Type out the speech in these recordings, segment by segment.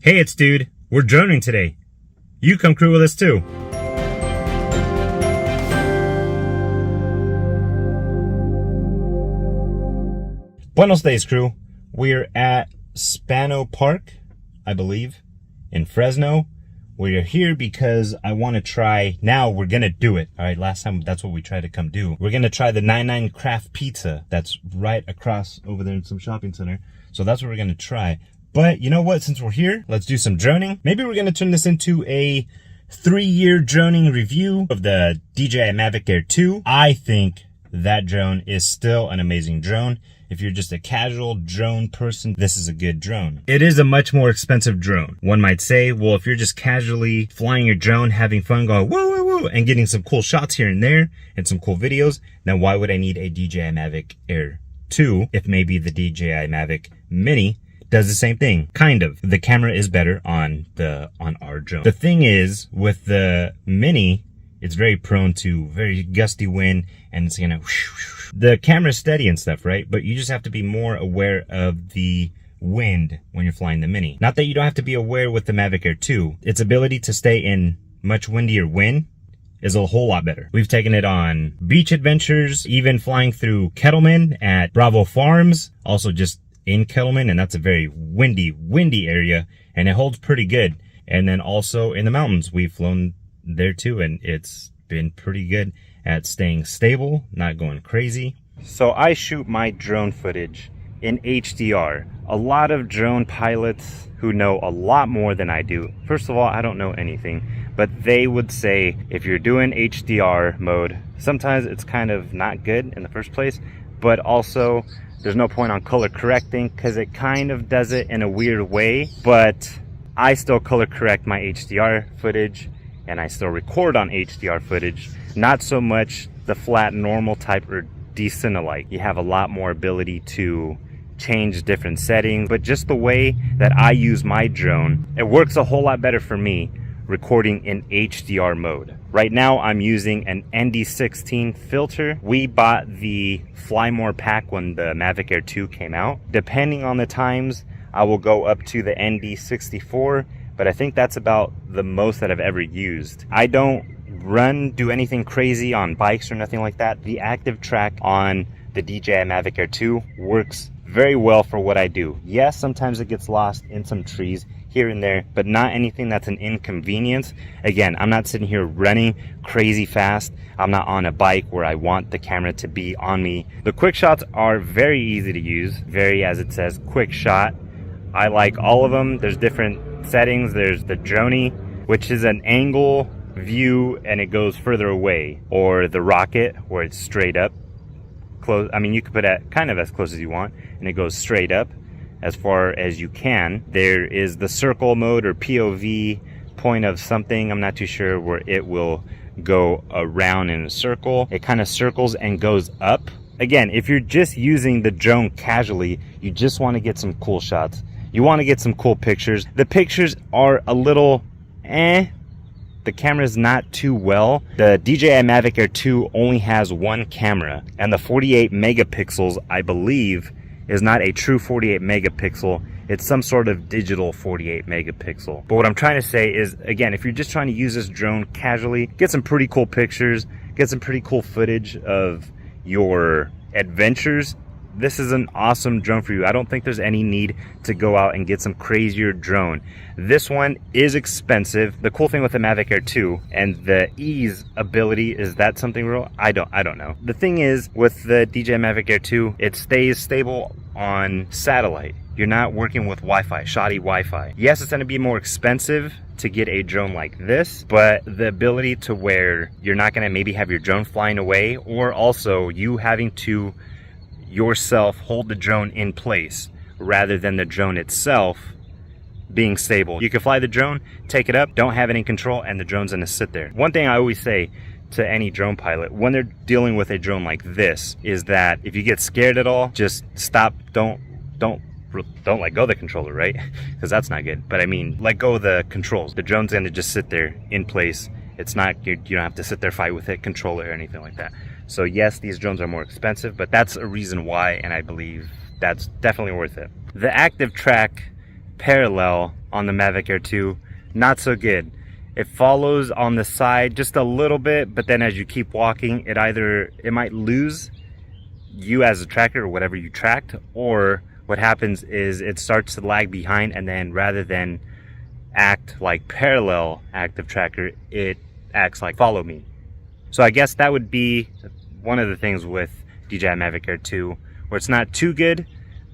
Hey, it's Dude. We're droning today. You come crew with us too. Buenos dias, crew. We're at Spano Park, I believe, in Fresno. We're here because I want to try, now we're going to do it. All right, last time that's what we tried to come do. We're going to try the 99 Craft Pizza that's right across over there in some shopping center. So that's what we're going to try. But you know what? Since we're here, let's do some droning. Maybe we're going to turn this into a 3-year droning review of the DJI Mavic Air 2. I think that drone is still an amazing drone. If you're just a casual drone person, this is a good drone. It is a much more expensive drone. One might say, well, if you're just casually flying your drone, having fun, going woo, woo, woo, and getting some cool shots here and there, and some cool videos, then why would I need a DJI Mavic Air 2 if maybe the DJI Mavic Mini does the same thing? Kind of. The camera is better on our drone. The thing is, with the Mini, it's very prone to very gusty wind, and it's gonna whoosh, whoosh. The camera's steady and stuff, right? But you just have to be more aware of the wind when you're flying the Mini. Not that you don't have to be aware with the Mavic Air 2. Its ability to stay in much windier wind is a whole lot better. We've taken it on beach adventures, even flying through Kettleman at Bravo Farms, also just in Kettleman, and that's a very windy area, and it holds pretty good. And then also in the mountains, we've flown there too, and it's been pretty good at staying stable, not going crazy. So I shoot my drone footage in HDR. A lot of drone pilots who know a lot more than I do. First of all, I don't know anything, but they would say if you're doing HDR mode, sometimes it's kind of not good in the first place, but also there's no point on color correcting because it kind of does it in a weird way. But I still color correct my HDR footage, and I still record on HDR footage. Not so much the flat normal type or decent-alike. You have a lot more ability to change different settings, but just the way that I use my drone, it works a whole lot better for me recording in HDR mode. Right now I'm using an ND16 filter. We bought the Fly More pack when the Mavic Air 2 came out. Depending on the times, I will go up to the ND64, but I think that's about the most that I've ever used. I don't do anything crazy on bikes or nothing like that. The active track on the DJI Mavic Air 2 works very well for what I do. Yes, sometimes it gets lost in some trees here and there, but not anything that's an inconvenience. Again, I'm not sitting here running crazy fast. I'm not on a bike where I want the camera to be on me. The quick shots are very easy to use, very, as it says, quick shot. I like all of them. There's different settings. There's the droney, which is an angle view and it goes further away, or the rocket where it's straight up close. I mean, you could put it kind of as close as you want and it goes straight up as far as you can. There is the circle mode or POV, point of something, I'm not too sure, where it will go around in a circle. It kind of circles and goes up. Again, if you're just using the drone casually, you just want to get some cool shots, you want to get some cool pictures. The pictures are a little the camera is not too well. The DJI Mavic Air 2 only has one camera, and the 48 megapixels, I believe, is not a true 48 megapixel. It's some sort of digital 48 megapixel. But what I'm trying to say is, again, if you're just trying to use this drone casually, get some pretty cool pictures, get some pretty cool footage of your adventures, this is an awesome drone for you. I don't think there's any need to go out and get some crazier drone. This one is expensive. The cool thing with the Mavic Air 2 and the ease ability, is that something real? I don't know. The thing is, with the DJI Mavic Air 2, it stays stable on satellite. You're not working with Wi-Fi, shoddy Wi-Fi. Yes, it's gonna be more expensive to get a drone like this, but the ability to where you're not gonna maybe have your drone flying away, or also you having to yourself hold the drone in place rather than the drone itself being stable. You can fly the drone, take it up, don't have any control, and the drone's gonna sit there. One thing I always say to any drone pilot when they're dealing with a drone like this is that if you get scared at all, just stop. Don't let go of the controller, right? Because that's not good. But I mean, let go of the controls. The drone's gonna just sit there in place. It's not, you don't have to sit there, fight with it, control it, or anything like that. So yes, these drones are more expensive, but that's a reason why, and I believe that's definitely worth it. The active track parallel on the Mavic Air 2, not so good. It follows on the side just a little bit, but then as you keep walking, it might lose you as a tracker or whatever you tracked, or what happens is it starts to lag behind, and then rather than act like parallel active tracker, it acts like follow me. So I guess that would be one of the things with DJI Mavic Air 2, where it's not too good,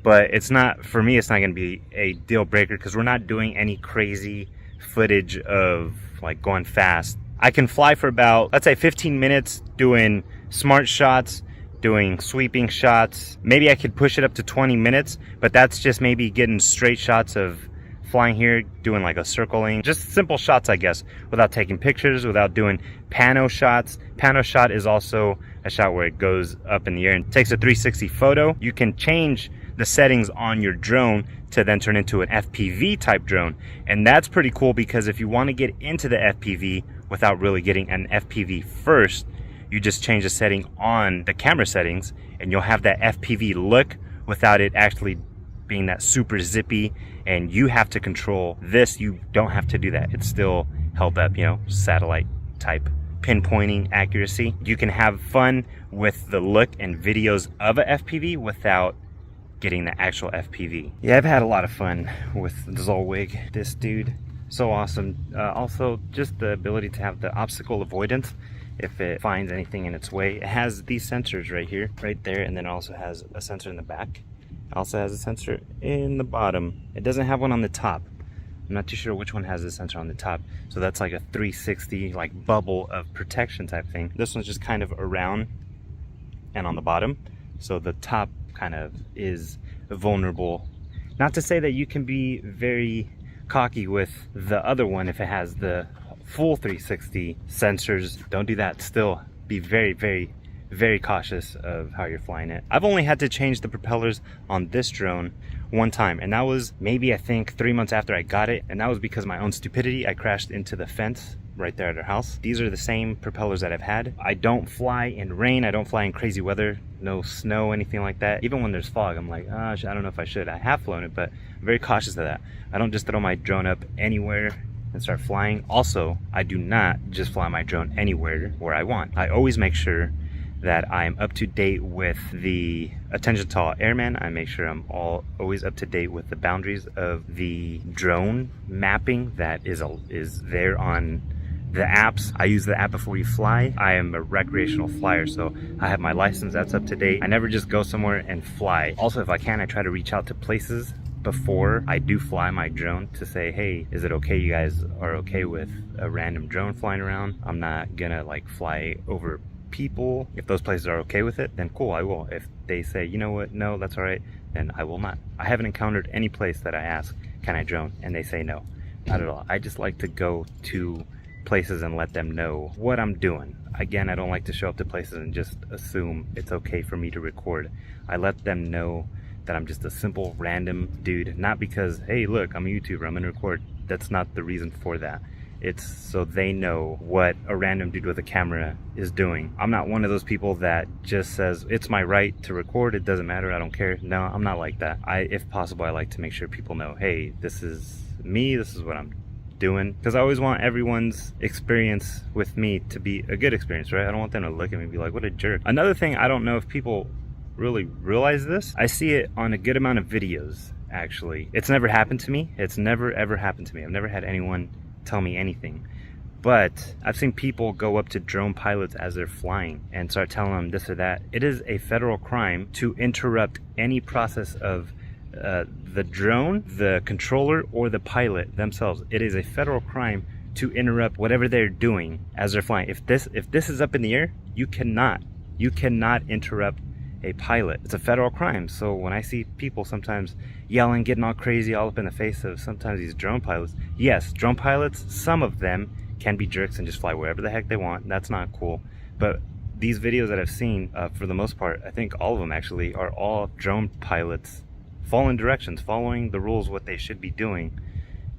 but it's not, for me, it's not going to be a deal breaker because we're not doing any crazy footage of like going fast. I can fly for about, let's say 15 minutes doing smart shots, doing sweeping shots. Maybe I could push it up to 20 minutes, but that's just maybe getting straight shots of flying here, doing like a circling, just simple shots, I guess, without taking pictures, without doing pano shots. Pano shot is also a shot where it goes up in the air and takes a 360 photo. You can change the settings on your drone to then turn into an FPV type drone, and that's pretty cool because if you want to get into the FPV without really getting an FPV first, you just change the setting on the camera settings and you'll have that FPV look without it actually being that super zippy, and you have to control this. You don't have to do that. It's still held up, you know, satellite type pinpointing accuracy. You can have fun with the look and videos of a FPV without getting the actual FPV. Yeah, I've had a lot of fun with Zolwig. This dude, so awesome. Also, just the ability to have the obstacle avoidance if it finds anything in its way. It has these sensors right here, right there, and then it also has a sensor in the back. It also has a sensor in the bottom. It doesn't have one on the top. I'm not too sure which one has the sensor on the top. So that's like a 360 like bubble of protection type thing. This one's just kind of around and on the bottom. So the top kind of is vulnerable. Not to say that you can be very cocky with the other one if it has the full 360 sensors. Don't do that. Still be very, very, very cautious of how you're flying it. I've only had to change the propellers on this drone one time, and that was maybe I think 3 months after I got it, and that was because of my own stupidity. I crashed into the fence right there at our house. These are the same propellers that I've had. I don't fly in rain, I don't fly in crazy weather, no snow, anything like that. Even when there's fog, I'm like, I don't know if I should. I have flown it, but I'm very cautious of that. I don't just throw my drone up anywhere and start flying. Also, I do not just fly my drone anywhere where I want. I always make sure that I'm up to date with the attention to all airmen. I make sure I'm always up to date with the boundaries of the drone mapping that is there on the apps. I use the app before you fly. I am a recreational flyer, so I have my license that's up to date. I never just go somewhere and fly. Also, if I can, I try to reach out to places before I do fly my drone to say, hey, is it okay, you guys are okay with a random drone flying around? I'm not gonna like fly over people. If those places are okay with it, then cool, I will. If they say, you know what, no, that's all right, then I will not. I haven't encountered any place that I ask, can I drone? And they say no, not at all. I just like to go to places and let them know what I'm doing. Again, I don't like to show up to places and just assume it's okay for me to record. I let them know that I'm just a simple random dude, not because, hey, look, I'm a YouTuber, I'm gonna record. That's not the reason for that. It's so they know what a random dude with a camera is doing. I'm not one of those people that just says, it's my right to record, it doesn't matter, I don't care. No, I'm not like that. If possible, I like to make sure people know, hey, this is me, this is what I'm doing, because I always want everyone's experience with me to be a good experience, right? I don't want them to look at me and be like, what a jerk. Another thing, I don't know if people really realize this, I see it on a good amount of videos, actually. It's never happened to me. It's never ever happened to me. I've never had anyone tell me anything, but I've seen people go up to drone pilots as they're flying and start telling them this or that. It is a federal crime to interrupt any process of the drone, the controller, or the pilot themselves. It is a federal crime to interrupt whatever they're doing as they're flying. If this is up in the air, you cannot interrupt a pilot. It's a federal crime. So when I see people sometimes yelling, getting all crazy, all up in the face of sometimes these drone pilots, yes, drone pilots, some of them can be jerks and just fly wherever the heck they want. That's not cool. But these videos that I've seen, for the most part, I think all of them actually, are all drone pilots following directions, following the rules, what they should be doing,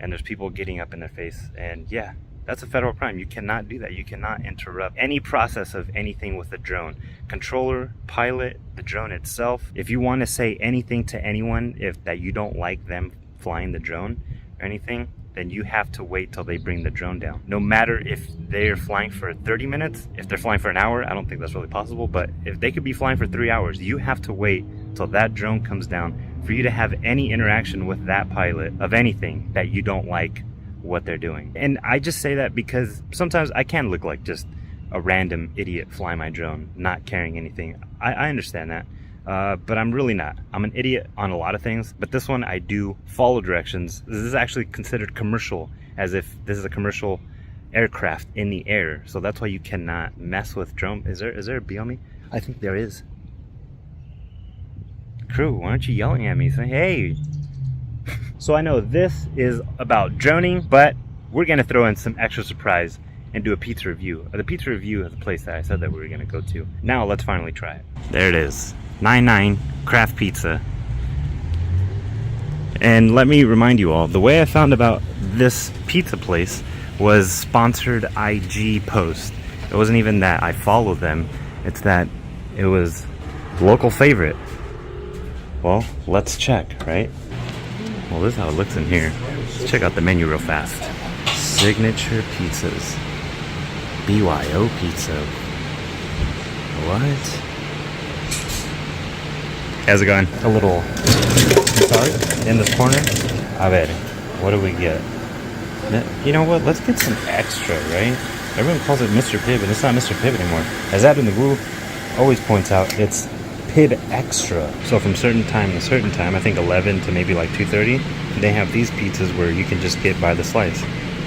and there's people getting up in their face, and yeah, that's a federal crime. You cannot do that. You cannot interrupt any process of anything with a drone. Controller, pilot, the drone itself. If you want to say anything to anyone that you don't like them flying the drone or anything, then you have to wait till they bring the drone down. No matter if they're flying for 30 minutes, if they're flying for an hour, I don't think that's really possible, but if they could be flying for 3 hours, you have to wait till that drone comes down for you to have any interaction with that pilot of anything that you don't like what they're doing. And I just say that because sometimes I can look like just a random idiot flying my drone, not carrying anything. I understand that. But I'm really not. I'm an idiot on a lot of things, but this one I do follow directions. This is actually considered commercial, as if this is a commercial aircraft in the air. So that's why you cannot mess with drone. Is there a bee on me? I think there is. Crew, why aren't you yelling at me? Say, hey. So I know this is about droning, but we're gonna throw in some extra surprise and do a pizza review. The pizza review is a place that I said that we were gonna go to. Now let's finally try it. There it is. 9-9 craft pizza. And let me remind you all, the way I found about this pizza place was sponsored IG post. It wasn't even that I followed them, it's that it was local favorite. Well, let's check, right? Well, this is how it looks in here. Let's check out the menu real fast. Signature pizzas. BYO pizza. What? How's it going? A little, sorry, in this corner. A ver, what do we get? You know what? Let's get some extra, right? Everyone calls it Mr. Pibb, and it's not Mr. Pibb anymore. As Adam the Woo always points out, it's Pibb Extra. So from certain time to certain time, I think 11 to maybe like 2:30, they have these pizzas where you can just get by the slice,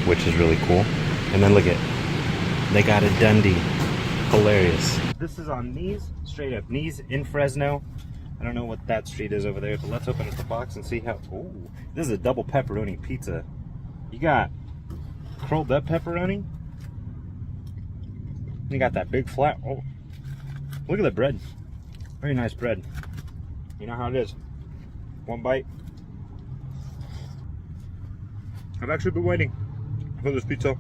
which is really cool. And then look at, they got a Dundee. Hilarious. This is on Nees, straight up Nees in Fresno. I don't know what that street is over there, but let's open up the box and see how. Ooh, this is a double pepperoni pizza. You got curled up pepperoni. You got that big flat. Oh, look at the bread. Very nice bread. You know how it is. One bite. I've actually been waiting for this pizza.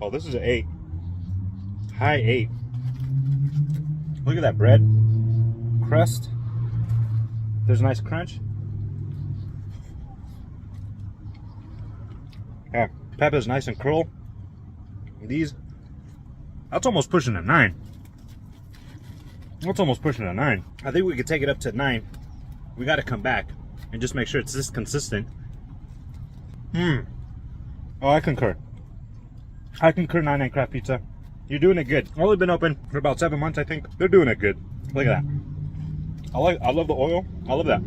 Oh, this is an 8. High 8. Look at that bread. Crust. There's a nice crunch. Yeah, pepper's nice and curl. These, that's almost pushing a 9. That's almost pushing a 9. I think we could take it up to 9. We got to come back and just make sure it's this consistent. Oh, I concur. I concur. 9 craft pizza. You're doing it good. Only been open for about 7 months, I think. They're doing it good. Look at that. I love the oil. I love that.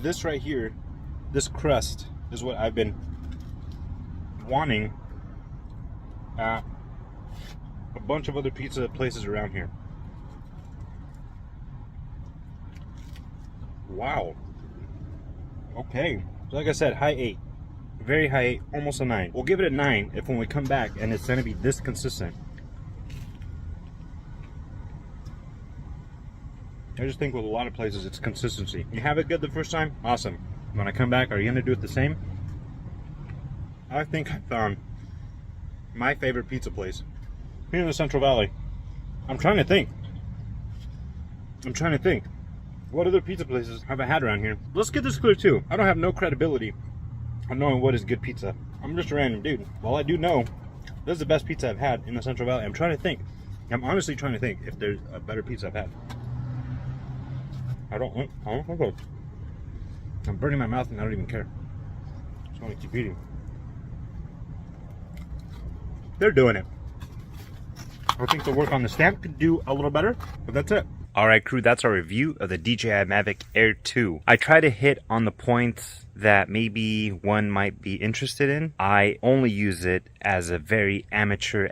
This right here, this crust is what I've been wanting at a bunch of other pizza places around here. Wow. Okay. So like I said, high 8. Very high 8, almost a 9. We'll give it a 9 if when we come back and it's going to be this consistent. I just think with a lot of places it's consistency. You have it good the first time, awesome. When I come back, are you going to do it the same? I think I found my favorite pizza place here in the Central Valley. I'm trying to think. What other pizza places have I had around here? Let's get this clear too. I don't have no credibility on knowing what is good pizza. I'm just a random dude. Well, I do know this is the best pizza I've had in the Central Valley. I'm trying to think. I'm honestly trying to think if there's a better pizza I've had. I don't think so. I'm burning my mouth and I don't even care. I just want to keep eating. They're doing it. I think the work on the stamp could do a little better, but that's it. Alright crew, that's our review of the DJI Mavic Air 2. I try to hit on the points that maybe one might be interested in. I only use it as a very amateur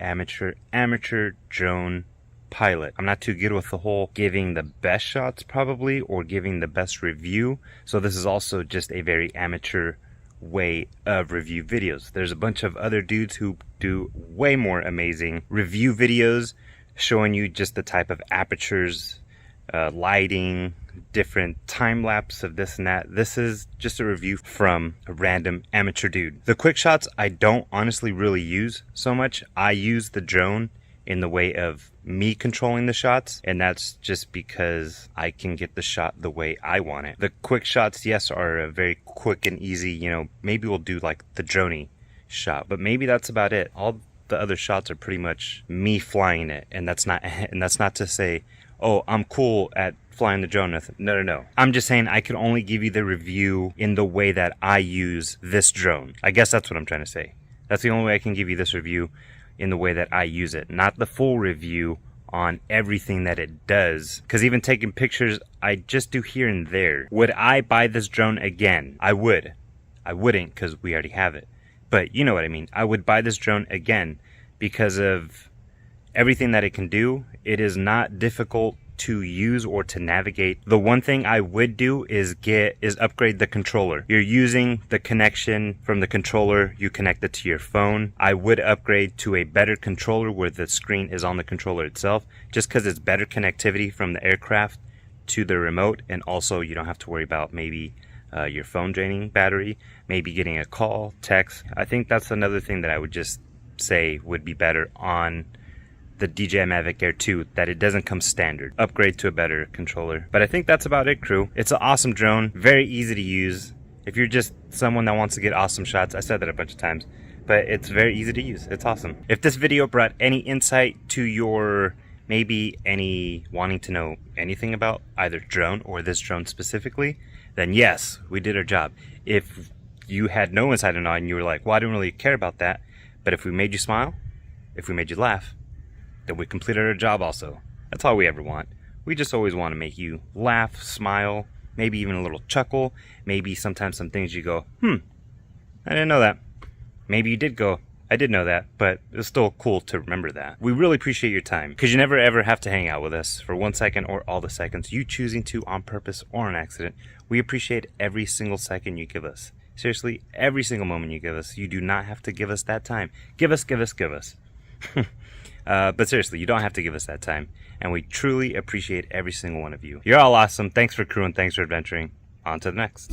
drone pilot. I'm not too good with the whole giving the best shots probably, or giving the best review. So this is also just a very amateur way of review videos. There's a bunch of other dudes who do way more amazing review videos showing you just the type of apertures, lighting, different time lapse of this and that. This is just a review from a random amateur dude. The quick shots I don't honestly really use so much. I use the drone in the way of me controlling the shots, and that's just because I can get the shot the way I want it. The quick shots, yes, are very quick and easy. You know, maybe we'll do like the droney shot, but maybe that's about it. All the other shots are pretty much me flying it, and that's not to say, oh, I'm cool at flying the drone. No. I'm just saying I can only give you the review in the way that I use this drone. I guess that's what I'm trying to say. That's the only way I can give you this review, in the way that I use it, not the full review on everything that it does. Because even taking pictures, I just do here and there. Would I buy this drone again? I would. I wouldn't, because we already have it. But you know what I mean. I would buy this drone again because of everything that it can do. It is not difficult to use or to navigate. The one thing I would do is upgrade the controller. You're using the connection from the controller, you connect it to your phone. I would upgrade to a better controller where the screen is on the controller itself, just because it's better connectivity from the aircraft to the remote, and also you don't have to worry about maybe your phone draining battery, maybe getting a call, text. I think that's another thing that I would just say would be better on the DJI Mavic Air 2, that it doesn't come standard. Upgrade to a better controller. But I think that's about it, crew. It's an awesome drone, very easy to use. If you're just someone that wants to get awesome shots, I said that a bunch of times, but it's very easy to use. It's awesome. If this video brought any insight to your maybe any wanting to know anything about either drone or this drone specifically, then yes, we did our job. If you had no insight on it and you were like, well, I didn't really care about that, but if we made you smile, if we made you laugh, then we completed our job also. That's all we ever want. We just always want to make you laugh, smile, maybe even a little chuckle. Maybe sometimes some things you go, I didn't know that. Maybe you did go, I did know that, but it's still cool to remember that. We really appreciate your time, because you never ever have to hang out with us for 1 second or all the seconds, you choosing to on purpose or on accident. We appreciate every single second you give us. Seriously, every single moment you give us. You do not have to give us that time. Give us. But seriously, you don't have to give us that time, and we truly appreciate every single one of you. You're all awesome. Thanks for crewing. Thanks for adventuring. On to the next.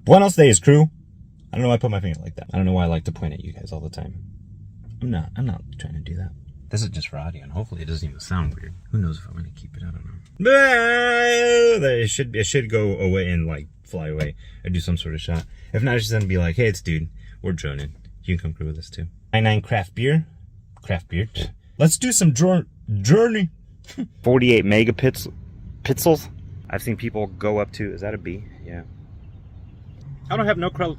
Buenos days, crew. I don't know why I put my finger like that. I don't know why I like to point at you guys all the time. I'm not trying to do that. This is just for audio, and hopefully it doesn't even sound weird. Who knows if I'm gonna keep it? I don't know. It should go away and like fly away or do some sort of shot. If not, it's just gonna be like, hey, it's dude, we're droning. You can come crew with us too. 99 craft beer. Let's do some journey. 48 megapixels. I've seen people go up to, is that a B? Yeah. I don't have no krill.